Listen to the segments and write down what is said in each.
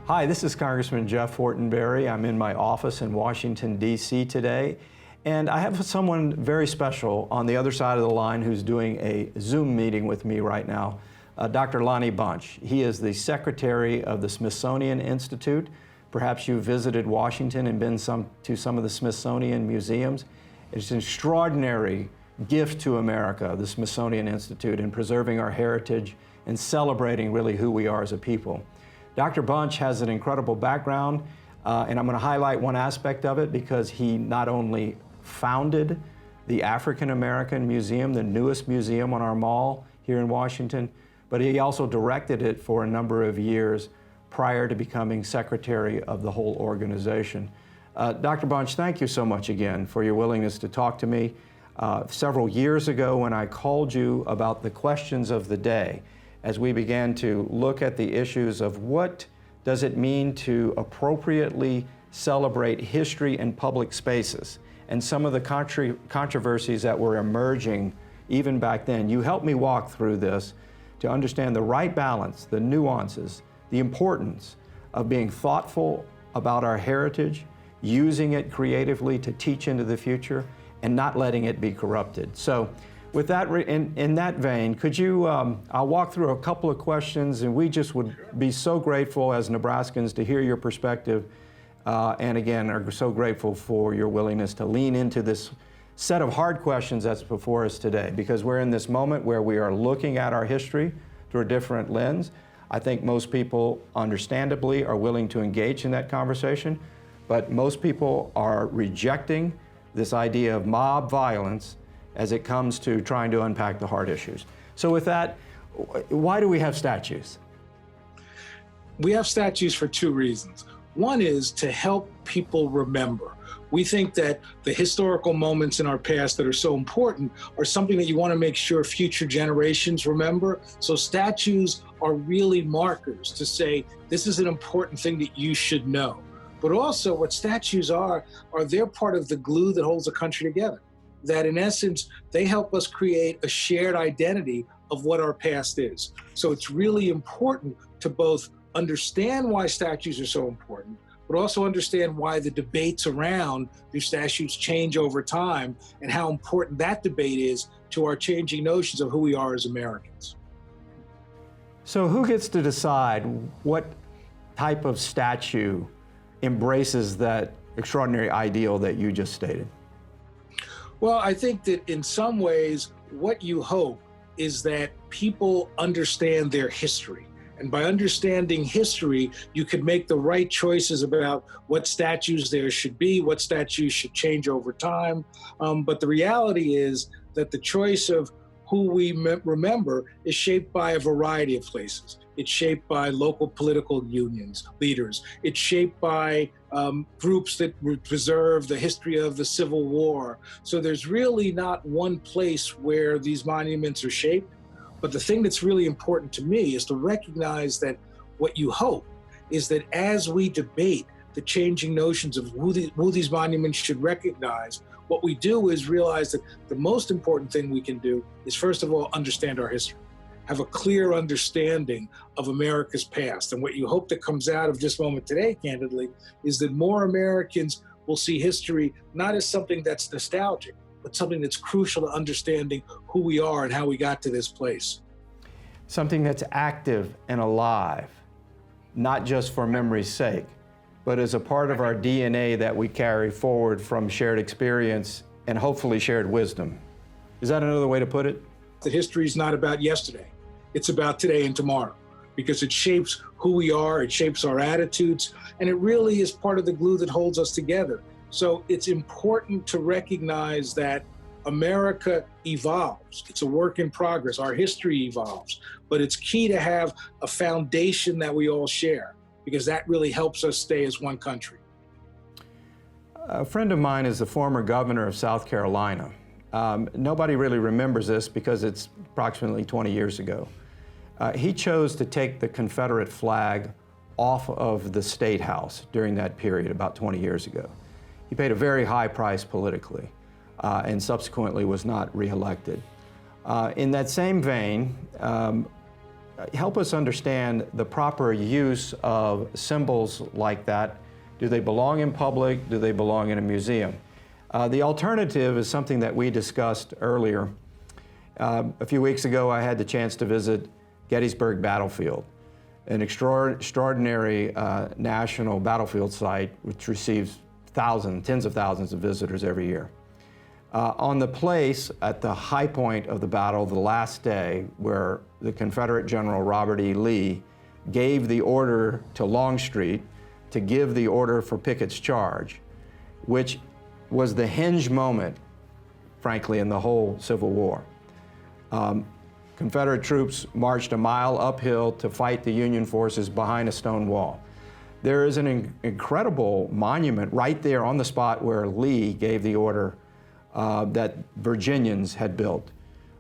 Hi, this is Congressman Jeff Fortenberry. I'm in my office in Washington, D.C. today, and I have someone very special on the other side of the line who's doing a Zoom meeting with me right now, Dr. Lonnie Bunch. He is the Secretary of the Smithsonian Institute. Perhaps you've visited Washington and been to some of the Smithsonian museums. It's an extraordinary gift to America, the Smithsonian Institute, in preserving our heritage and celebrating really who we are as a people. Dr. Bunch has an incredible background, and I'm going to highlight one aspect of it because he not only founded the African American Museum, the newest museum on our mall here in Washington, but he also directed it for a number of years prior to becoming secretary of the whole organization. Dr. Bunch, thank you so much again for your willingness to talk to me. Several years ago when I called you about the questions of the day, as we began to look at the issues of what does it mean to appropriately celebrate history in public spaces and some of the controversies that were emerging even back then. You helped me walk through this to understand the right balance, the nuances, the importance of being thoughtful about our heritage, using it creatively to teach into the future, and not letting it be corrupted. So with that, in that vein, could you, I'll walk through a couple of questions, and we just would be so grateful as Nebraskans to hear your perspective, and again, are so grateful for your willingness to lean into this set of hard questions that's before us today, because we're in this moment where we are looking at our history through a different lens. I think most people, understandably, are willing to engage in that conversation, but most people are rejecting this idea of mob violence as it comes to trying to unpack the hard issues. So with that, why do we have statues? We have statues for two reasons. One is to help people remember. We think that the historical moments in our past that are so important are something that you want to make sure future generations remember. So statues are really markers to say, this is an important thing that you should know. But also what statues are they're part of the glue that holds a country together. That in essence, they help us create a shared identity of what our past is. So it's really important to both understand why statues are so important, but also understand why the debates around these statues change over time and how important that debate is to our changing notions of who we are as Americans. So who gets to decide what type of statue embraces that extraordinary ideal that you just stated? Well, I think that in some ways, what you hope is that people understand their history. And by understanding history, you could make the right choices about what statues there should be, what statues should change over time. But the reality is that the choice of who we remember is shaped by a variety of places. It's shaped by local political unions, leaders. It's shaped by groups that preserve the history of the Civil War. So there's really not one place where these monuments are shaped. But the thing that's really important to me is to recognize that what you hope is that as we debate the changing notions of who these monuments should recognize, what we do is realize that the most important thing we can do is, first of all, understand our history, have a clear understanding of America's past. And what you hope that comes out of this moment today, candidly, is that more Americans will see history not as something that's nostalgic, but something that's crucial to understanding who we are and how we got to this place. Something that's active and alive, not just for memory's sake, but as a part of our DNA that we carry forward from shared experience and hopefully shared wisdom. Is that another way to put it? That history is not about yesterday. It's about today and tomorrow, because it shapes who we are, it shapes our attitudes, and it really is part of the glue that holds us together. So it's important to recognize that America evolves. It's a work in progress. Our history evolves, but it's key to have a foundation that we all share, because that really helps us stay as one country. A friend of mine is the former governor of South Carolina. Nobody really remembers this because it's approximately 20 years ago. He chose to take the Confederate flag off of the State House during that period about 20 years ago. He paid a very high price politically and subsequently was not reelected. In that same vein, help us understand the proper use of symbols like that. Do they belong in public? Do they belong in a museum? The alternative is something that we discussed earlier. A few weeks ago, I had the chance to visit Gettysburg Battlefield, an extraordinary national battlefield site which receives tens of thousands of visitors every year. On the place at the high point of the battle, the last day, where the Confederate General Robert E. Lee gave the order to Longstreet to give the order for Pickett's charge, which was the hinge moment, frankly, in the whole Civil War. Confederate troops marched a mile uphill to fight the Union forces behind a stone wall. There is an incredible monument right there on the spot where Lee gave the order that Virginians had built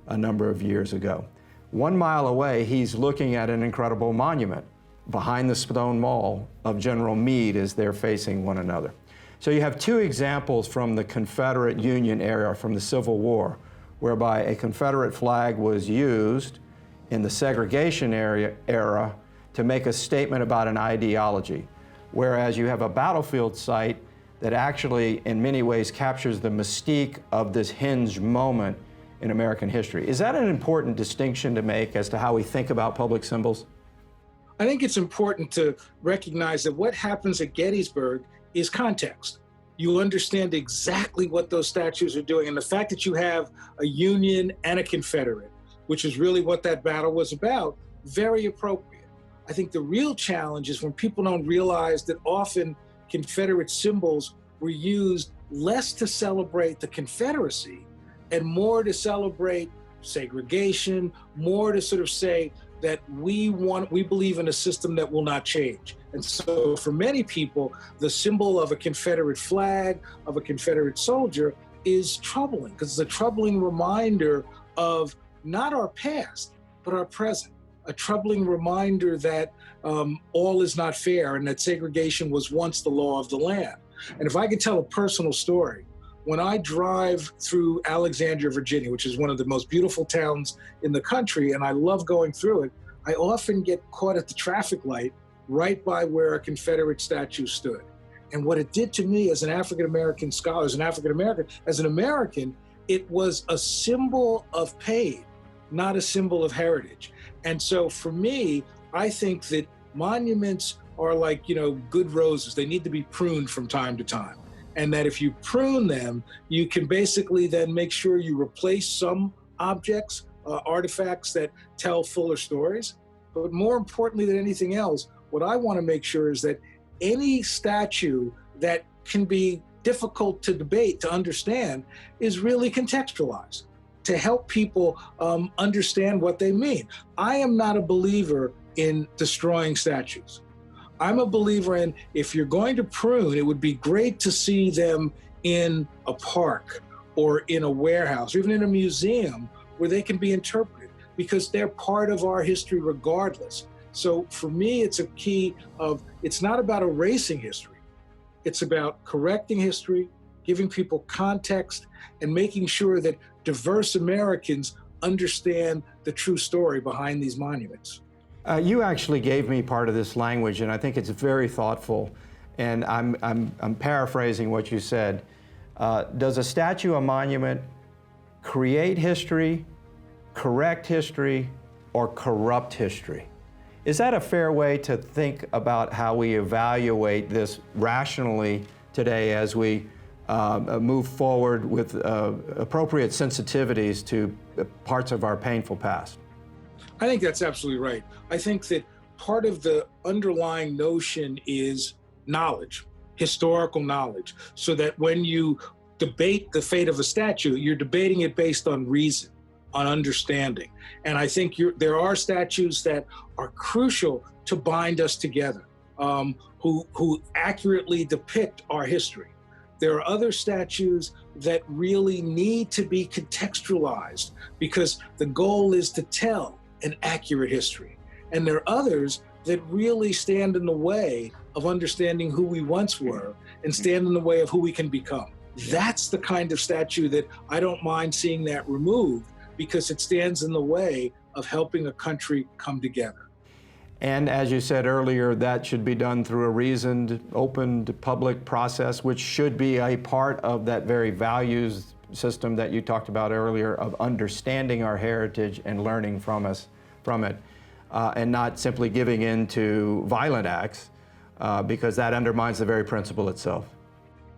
a number of years ago. 1 mile away, he's looking at an incredible monument behind the stone wall of General Meade as they're facing one another. So you have two examples from the Confederate Union era, from the Civil War, whereby a Confederate flag was used in the segregation era to make a statement about an ideology, whereas you have a battlefield site that actually, in many ways, captures the mystique of this hinge moment in American history. Is that an important distinction to make as to how we think about public symbols? I think it's important to recognize that what happens at Gettysburg is context. You understand exactly what those statues are doing. And the fact that you have a Union and a Confederate, which is really what that battle was about, very appropriate. I think the real challenge is when people don't realize that often Confederate symbols were used less to celebrate the Confederacy and more to celebrate segregation, more to sort of say that we believe in a system that will not change. And so for many people, the symbol of a Confederate flag, of a Confederate soldier, is troubling, because it's a troubling reminder of not our past, but our present. A troubling reminder that all is not fair and that segregation was once the law of the land. And if I could tell a personal story, when I drive through Alexandria, Virginia, which is one of the most beautiful towns in the country, and I love going through it, I often get caught at the traffic light right by where a Confederate statue stood. And what it did to me as an African-American scholar, as an American, it was a symbol of pain, not a symbol of heritage. And so for me, I think that monuments are like, good roses. They need to be pruned from time to time. And that if you prune them, you can basically then make sure you replace some objects, artifacts that tell fuller stories. But more importantly than anything else, what I want to make sure is that any statue that can be difficult to debate, to understand, is really contextualized to help people understand what they mean. I am not a believer in destroying statues. I'm a believer in, if you're going to prune, it would be great to see them in a park or in a warehouse or even in a museum where they can be interpreted, because they're part of our history regardless. So for me, it's a key of, it's not about erasing history. It's about correcting history, giving people context, and making sure that diverse Americans understand the true story behind these monuments. You actually gave me part of this language, and I think it's very thoughtful. And I'm paraphrasing what you said. Does a statue, a monument, create history, correct history, or corrupt history? Is that a fair way to think about how we evaluate this rationally today as we move forward with appropriate sensitivities to parts of our painful past? I think that's absolutely right. I think that part of the underlying notion is knowledge, historical knowledge, so that when you debate the fate of a statue, you're debating it based on reason, on understanding. And I think there are statues that are crucial to bind us together, who accurately depict our history. There are other statues that really need to be contextualized, because the goal is to tell an accurate history. And there are others that really stand in the way of understanding who we once were and stand in the way of who we can become. That's the kind of statue that I don't mind seeing that removed, because it stands in the way of helping a country come together. And as you said earlier, that should be done through a reasoned, open, public process, which should be a part of that very values system that you talked about earlier of understanding our heritage and learning from it, and not simply giving in to violent acts, because that undermines the very principle itself.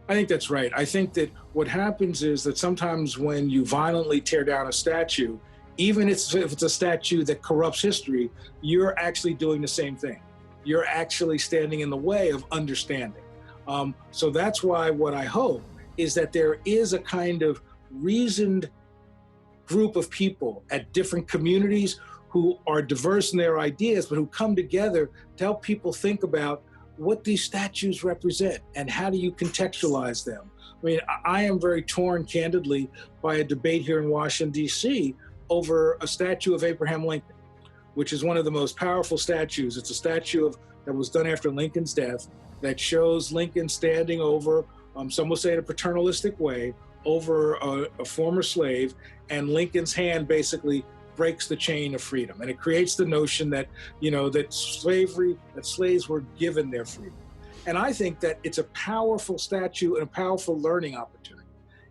I think that's right. I think that what happens is that sometimes when you violently tear down a statue, even if it's a statue that corrupts history, you're actually doing the same thing. You're actually standing in the way of understanding. So that's why what I hope is that there is a kind of reasoned group of people at different communities who are diverse in their ideas, but who come together to help people think about what these statues represent and how do you contextualize them. I mean, I am very torn, candidly, by a debate here in Washington, D.C. over a statue of Abraham Lincoln, which is one of the most powerful statues. It's a statue that was done after Lincoln's death that shows Lincoln standing over, some will say in a paternalistic way, over a former slave, and Lincoln's hand basically breaks the chain of freedom. And it creates the notion that, that slaves were given their freedom. And I think that it's a powerful statue and a powerful learning opportunity.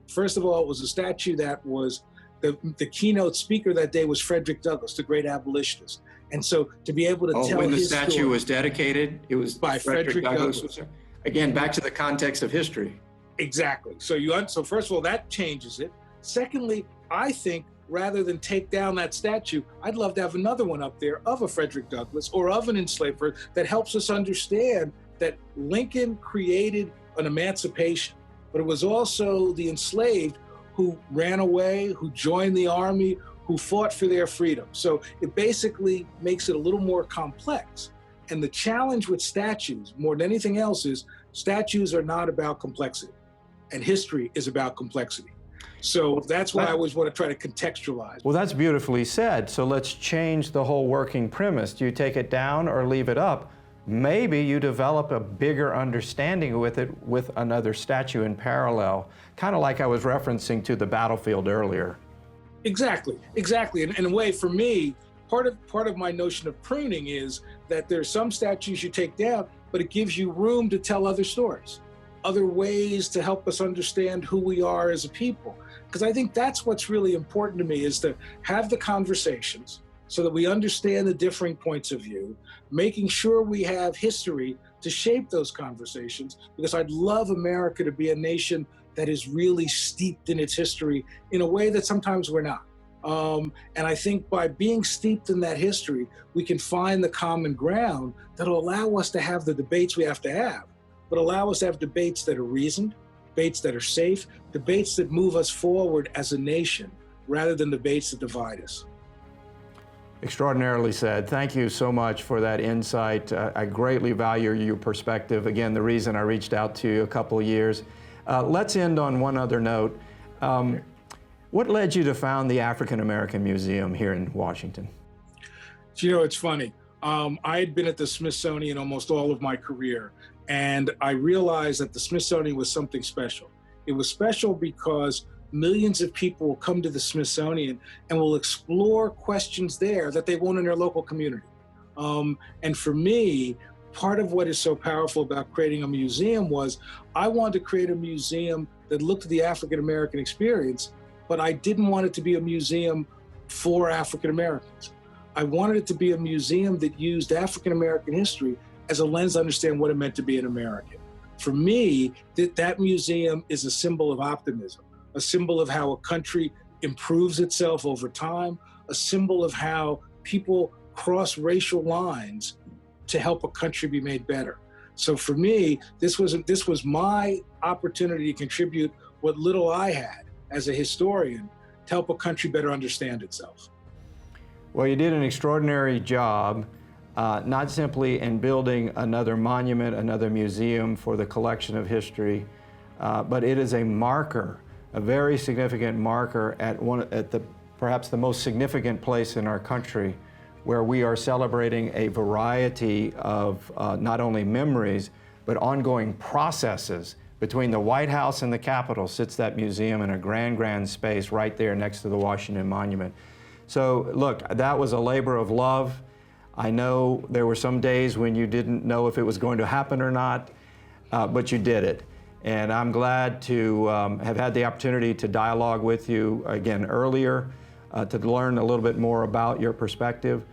First of all, it was a statue that was, the keynote speaker that day was Frederick Douglass, the great abolitionist. And so to be able to tell when the his statue story was dedicated, it was by Frederick Douglass. Was there. Again, back to the context of history. Exactly. So first of all, that changes it. Secondly, I think rather than take down that statue, I'd love to have another one up there of a Frederick Douglass or of an enslaver that helps us understand that Lincoln created an emancipation, but it was also the enslaved who ran away, who joined the army, who fought for their freedom. So it basically makes it a little more complex. And the challenge with statues, more than anything else, is statues are not about complexity, and history is about complexity. So that's why I always want to try to contextualize. Well, that's beautifully said. So let's change the whole working premise. Do you take it down or leave it up? Maybe you develop a bigger understanding with it with another statue in parallel, kind of like I was referencing to the battlefield earlier. Exactly. And in a way, for me, part of my notion of pruning is that there's some statues you take down, but it gives you room to tell other stories, other ways to help us understand who we are as a people. Because I think that's what's really important to me, is to have the conversations so that we understand the differing points of view, making sure we have history to shape those conversations, because I'd love America to be a nation that is really steeped in its history in a way that sometimes we're not. And I think by being steeped in that history, we can find the common ground that'll allow us to have the debates we have to have, but allow us to have debates that are reasoned, debates that are safe, debates that move us forward as a nation, rather than debates that divide us. Extraordinarily said. Thank you so much for that insight. I greatly value your perspective. Again, the reason I reached out to you a couple of years. Let's end on one other note. What led you to found the African American Museum here in Washington? It's funny. I had been at the Smithsonian almost all of my career, and I realized that the Smithsonian was something special. It was special because millions of people will come to the Smithsonian and will explore questions there that they won't in their local community. And for me, part of what is so powerful about creating a museum was I wanted to create a museum that looked at the African American experience, but I didn't want it to be a museum for African Americans. I wanted it to be a museum that used African American history as a lens to understand what it meant to be an American. For me, that museum is a symbol of optimism, a symbol of how a country improves itself over time, a symbol of how people cross racial lines to help a country be made better. So for me, this was my opportunity to contribute what little I had as a historian to help a country better understand itself. Well, you did an extraordinary job, not simply in building another monument, another museum for the collection of history, but it is a marker, a very significant marker at perhaps the most significant place in our country, where we are celebrating a variety of not only memories, but ongoing processes. Between the White House and the Capitol sits that museum in a grand space right there next to the Washington Monument. So look, that was a labor of love. I know there were some days when you didn't know if it was going to happen or not, but you did it. And I'm glad to have had the opportunity to dialogue with you again earlier, to learn a little bit more about your perspective.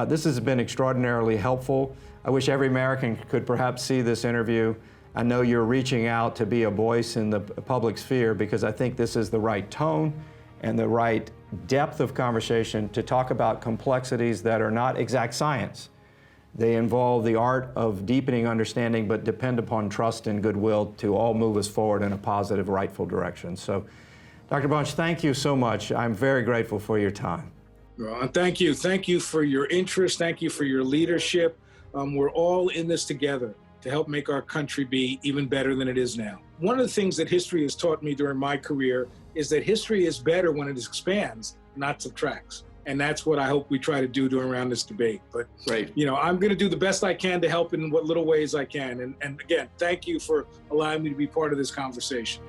This has been extraordinarily helpful. I wish every American could perhaps see this interview. I know you're reaching out to be a voice in the public sphere because I think this is the right tone and the right depth of conversation to talk about complexities that are not exact science. They involve the art of deepening understanding, but depend upon trust and goodwill to all move us forward in a positive, rightful direction. So, Dr. Bunch, thank you so much. I'm very grateful for your time. Well, thank you. Thank you for your interest. Thank you for your leadership. We're all in this together to help make our country be even better than it is now. One of the things that history has taught me during my career is that history is better when it expands, not subtracts. And that's what I hope we try to do around this debate. But, Great. I'm going to do the best I can to help in what little ways I can. And again, thank you for allowing me to be part of this conversation.